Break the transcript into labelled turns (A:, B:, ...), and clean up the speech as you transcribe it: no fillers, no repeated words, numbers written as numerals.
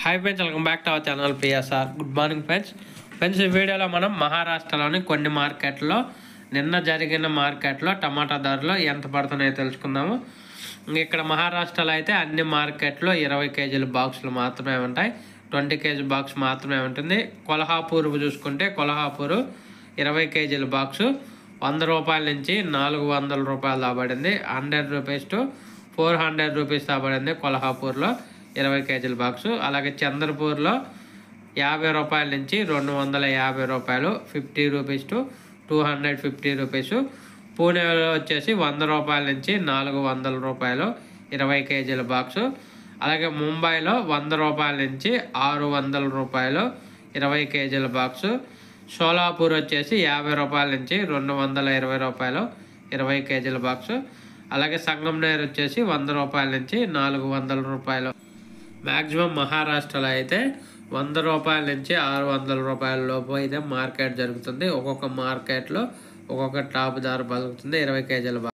A: Hi friends, welcome back to our channel PSR. Good morning friends. ఈ వీడియోలో మనం మహారాష్ట్రలోని కొన్ని మార్కెట్లో నిన్న జరిగిన మార్కెట్లో టమాటా ధరలు ఎంత పడుతున్నాయో తెలుసుకుందాము. ఇక్కడ మహారాష్ట్రలో అయితే అన్ని మార్కెట్లో 20 కేజీల బాక్సులు మాత్రమే ఉంటాయి, 20 కేజీ బాక్స్ మాత్రమే ఉంటుంది. కొల్హాపూర్ చూసుకుంటే కొల్హాపూర్ 20 కేజీల బాక్సు 100 రూపాయల నుంచి 400 రూపాయలు దాబడింది. 100 రూపీస్ టు 400 రూపీస్ దాబడింది కొల్హాపూర్లో 20 కేజీల బాక్సు. అలాగే చంద్రపూర్లో 50 రూపాయల నుంచి 250 రూపాయలు, 50 రూపీస్ టు 250 రూపీస్. పూణేలో వచ్చేసి 100 రూపాయల నుంచి 400 రూపాయలు 20 కేజీల బాక్సు. అలాగే ముంబైలో 100 రూపాయల నుంచి 600 రూపాయలు 20 కేజీల బాక్సు. షోలాపూర్ వచ్చేసి 50 రూపాయల నుంచి 220 రూపాయలు 20 కేజీల బాక్సు. అలాగే సంగంనేర్ వచ్చేసి 100 రూపాయల నుంచి 400 రూపాయలు. మ్యాక్సిమం మహారాష్ట్రలో అయితే 100 రూపాయల నుంచి 600 రూపాయల లోపు అయితే మార్కెట్ జరుగుతుంది. ఒక్కొక్క మార్కెట్లో ఒక్కొక్క టాప్ ధర పలుకుతుంది 20 కేజీల